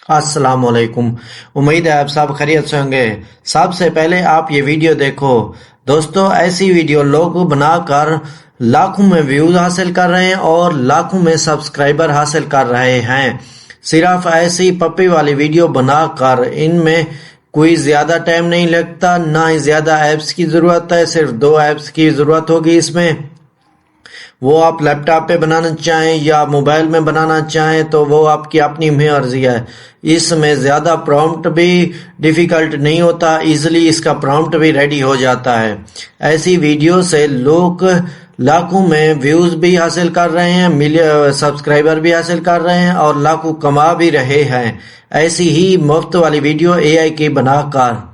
अस्सलाम वालेकुम। उम्मीद है आप सब खैरियत से होंगे। सबसे पहले आप ये वीडियो देखो। दोस्तों, ऐसी वीडियो लोग बनाकर लाखों में व्यूज हासिल कर रहे हैं और लाखों में सब्सक्राइबर हासिल कर रहे हैं। सिर्फ ऐसी पप्पी वाली वीडियो बनाकर इनमें कोई ज्यादा टाइम नहीं लगता, ना ही ज्यादा ऐप्स की जरूरत है। सिर्फ 2 ऐप्स की जरूरत होगी इसमें। वो आप लैपटॉप पे बनाना चाहें या मोबाइल में बनाना चाहें तो वो आपकी अपनी मर्जी है। इसमें ज़्यादा प्रॉम्प्ट भी डिफ़िकल्ट नहीं होता, इजीली इसका प्रॉम्प्ट भी रेडी हो जाता है। ऐसी वीडियो से लोग लाखों में व्यूज़ भी हासिल कर रहे हैं, मिलियन सब्सक्राइबर भी हासिल कर रहे हैं और लाखों कमा भी रहे हैं ऐसी ही मुफ्त वाली वीडियो एआई की बनाकर।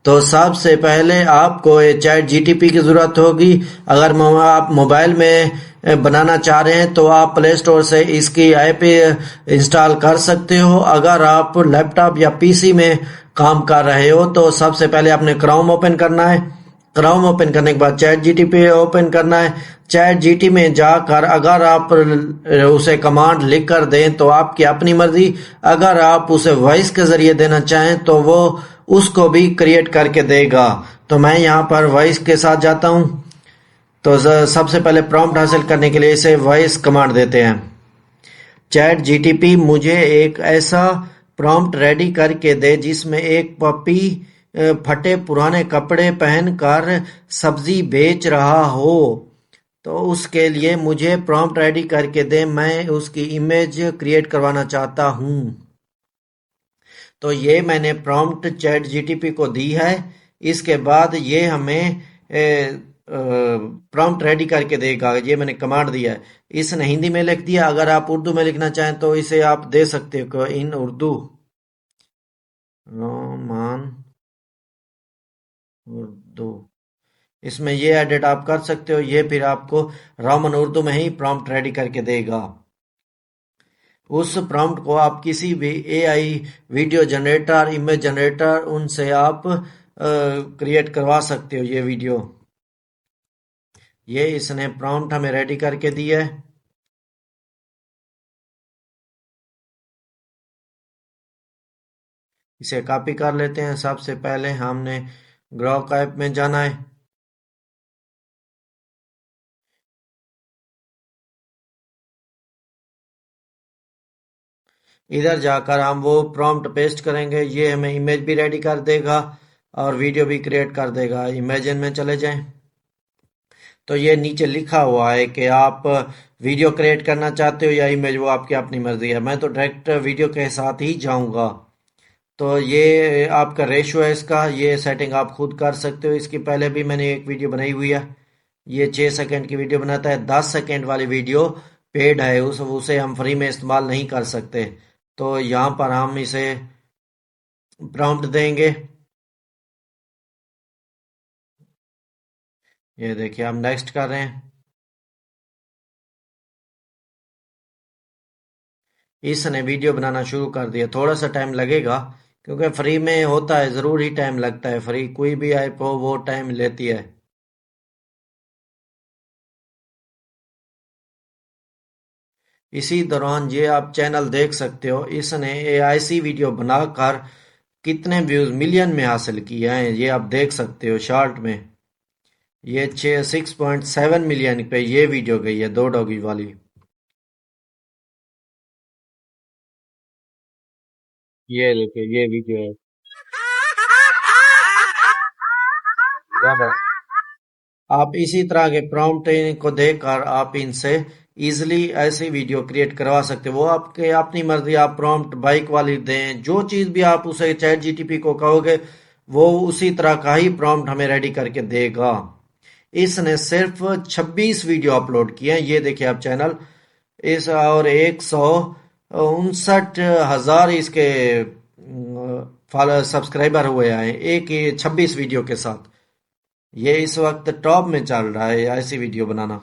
तो सबसे पहले आपको चैट जीटीपी की ज़रूरत होगी। अगर आप मोबाइल में बनाना चाह रहे हैं तो आप प्ले स्टोर से इसकी ऐप इंस्टॉल कर सकते हो। अगर आप लैपटॉप या पीसी में काम कर रहे हो तो सबसे पहले आपने क्रोम ओपन करना है। क्रोम ओपन करने के बाद चैट जीटीपी ओपन करना है। चैट जीटी में जाकर अगर आप उसे कमांड लिख कर दें तो आपकी अपनी मर्जी। अगर आप उसे वॉइस के जरिए देना चाहें तो वो उसको भी क्रिएट करके देगा। तो मैं यहाँ पर वॉइस के साथ जाता हूँ। तो सबसे पहले प्रॉम्प्ट हासिल करने के लिए इसे वॉइस कमांड देते हैं। चैट जीटीपी मुझे एक ऐसा प्रॉम्प्ट रेडी करके दे जिसमें एक पपी फटे पुराने कपड़े पहनकर सब्जी बेच रहा हो। तो उसके लिए मुझे प्रॉम्प्ट रेडी करके दे, मैं उसकी इमेज क्रिएट करवाना चाहता हूँ। तो ये मैंने प्रॉम्प्ट चैट जीटीपी को दी है। इसके बाद ये हमें प्रॉम्प्ट रेडी करके देगा। ये मैंने कमांड दिया है, इसने हिंदी में लिख दिया। अगर आप उर्दू में लिखना चाहें तो इसे आप दे सकते हो इन उर्दू, रोमान उर्दू। इसमें ये एडिट आप कर सकते हो। ये फिर आपको रोमन उर्दू में ही प्रॉम्प्ट रेडी करके देगा। उस प्रॉम्प्ट को आप किसी भी AI video generator, image generator, उनसे आप क्रिएट करवा सकते हो ये वीडियो। ये इसने प्रॉम्प्ट हमें रेडी करके दिया है। इसे कॉपी कर लेते हैं। सबसे पहले हमने ग्रॉक ऐप में जाना है। इधर जाकर हम वो प्रॉम्प्ट पेस्ट करेंगे। ये हमें इमेज भी रेडी कर देगा और वीडियो भी क्रिएट कर देगा। इमेजिन में चले जाएं तो ये नीचे लिखा हुआ है कि आप वीडियो क्रिएट करना चाहते हो या इमेज, वो आपकी अपनी मर्जी है। मैं तो डायरेक्ट वीडियो के साथ ही जाऊंगा। तो ये आपका रेशो है इसका, ये सेटिंग आप खुद कर सकते हो। इसकी पहले भी मैंने एक वीडियो बनाई हुई है। ये 6 सेकंड की वीडियो बनाता है। 10 सेकंड वाली वीडियो पेड है, उसे हम फ्री में इस्तेमाल नहीं कर सकते। तो यहाँ पर हम इसे प्रॉम्प्ट देंगे। ये देखिए हम नेक्स्ट कर रहे हैं। इसने वीडियो बनाना शुरू कर दिया। थोड़ा सा टाइम लगेगा क्योंकि फ्री में होता है, जरूर ही टाइम लगता है। फ्री कोई भी ऐप हो वो टाइम लेती है। इसी दौरान ये आप चैनल देख सकते हो, इसने ऐसी वीडियो बनाकर कितने व्यूज मिलियन में हासिल किए हैं ये आप देख सकते हो। शॉर्ट में ये 6.7 मिलियन पे ये वीडियो गई है, दो डॉगी वाली। ये देखिए ये वीडियो है। ज्यादा आप इसी तरह के प्रॉम्प्ट को देकर आप इनसे इजिली ऐसी वीडियो क्रिएट करवा सकते हो। वो आपके अपनी मर्जी, आप प्रॉम्प्ट बाइक वाली दें, जो चीज भी आप उसे चैट जीटीपी को कहोगे वो उसी तरह का ही प्रॉम्प्ट हमें रेडी करके देगा। इसने सिर्फ 26 वीडियो अपलोड किए हैं। ये देखिए आप चैनल, इस और 159,000 इसके सब्सक्राइबर हुए हैं एक ही 26 वीडियो के साथ। ये इस वक्त टॉप में चल रहा है ऐसी वीडियो बनाना।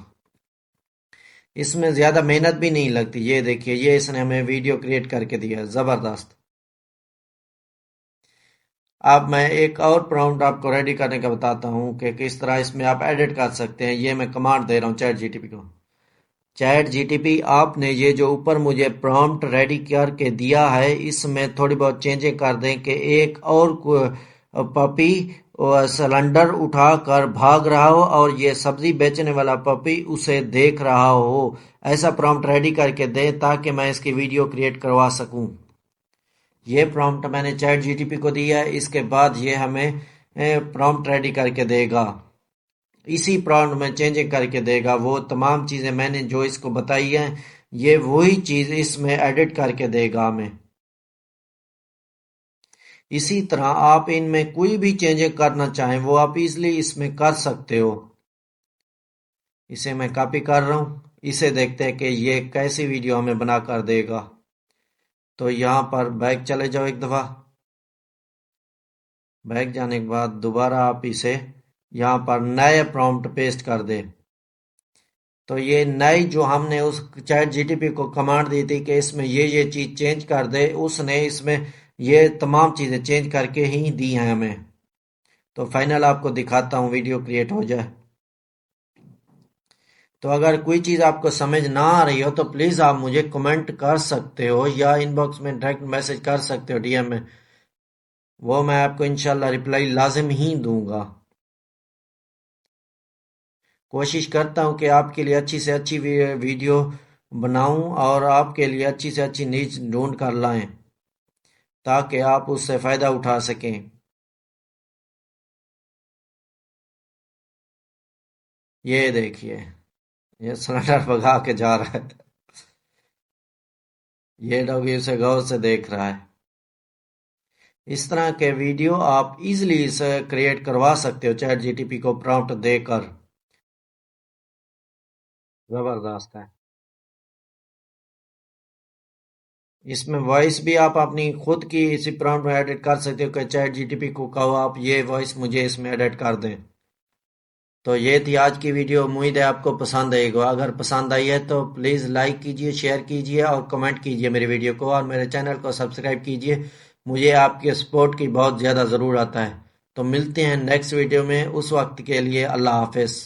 इसमें ज्यादा मेहनत भी नहीं लगती। ये देखिए ये इसने हमें वीडियो क्रिएट करके दिया है, जबरदस्त। अब मैं एक और प्रॉम्प्ट आपको रेडी करने का बताता हूँ कि किस तरह इसमें आप एडिट कर सकते हैं। ये मैं कमांड दे रहा हूँ चैट जीटीपी को। चैट जीटीपी आपने ये जो ऊपर मुझे प्रॉम्प्ट रेडी करके दिया है इसमें थोड़ी बहुत चेंजें कर दें कि एक और पपी सिलेंडर उठाकर भाग रहा हो और ये सब्जी बेचने वाला पपी उसे देख रहा हो। ऐसा प्रॉम्प्ट रेडी करके दें ताकि मैं इसकी वीडियो क्रिएट करवा सकूं। ये प्रॉम्प्ट मैंने चैट जीटीपी को दिया है। इसके बाद ये हमें प्रॉम्प्ट रेडी करके देगा। इसी प्रॉम्प्ट में चेंजिंग करके देगा। वो तमाम चीज़ें मैंने जो इसको बताई हैं ये वही चीज़ इसमें एडिट करके देगा हमें। इसी तरह आप इनमें कोई भी चेंजेस करना चाहें वो आप इजली इसमें कर सकते हो। इसे मैं कॉपी कर रहा हूँ। इसे देखते हैं कि ये कैसी वीडियो हमें बना कर देगा। तो यहाँ पर बैक चले जाओ एक दफ़ा। बैक जाने के बाद दोबारा आप इसे यहाँ पर नए प्रॉम्प्ट पेस्ट कर दे। तो ये नई जो हमने उस चैट जीटीपी को कमांड दी थी कि इसमें ये चीज़ चेंज कर दे, उसने इसमें ये तमाम चीज़ें चेंज करके ही दी हैं हमें। तो फाइनल आपको दिखाता हूँ वीडियो क्रिएट हो जाए। तो अगर कोई चीज़ आपको समझ ना आ रही हो तो प्लीज़ आप मुझे कमेंट कर सकते हो या इनबॉक्स में डायरेक्ट मैसेज कर सकते हो डीएम में। वो मैं आपको इंशाल्लाह रिप्लाई लाजिम ही दूंगा। कोशिश करता हूँ कि आपके लिए अच्छी से अच्छी वीडियो बनाऊं और आपके लिए अच्छी से अच्छी न्यूज़ ढूंढ कर लाएं ताकि आप उससे फ़ायदा उठा सकें। ये देखिए ये सिलेंडर भगा के जा रहा है। ये डॉगी उसे गौर से देख रहा है। इस तरह के वीडियो आप इजीली इसे क्रिएट करवा सकते हो चैट जीटीपी को प्रॉम्प्ट देकर। जबरदस्त है। इसमें वॉइस भी आप अपनी खुद की इसी प्रॉम्प्ट में एडिट कर सकते हो कि चैट जीटीपी को कहो आप ये वॉइस मुझे इसमें एडिट कर दें। तो ये थी आज की वीडियो। उम्मीद है आपको पसंद आएगा। अगर पसंद आई है तो प्लीज़ लाइक कीजिए, शेयर कीजिए और कमेंट कीजिए मेरी वीडियो को और मेरे चैनल को सब्सक्राइब कीजिए। मुझे आपके सपोर्ट की बहुत ज़्यादा ज़रूरत है। तो मिलते हैं नेक्स्ट वीडियो में। उस वक्त के लिए अल्लाह हाफिज़।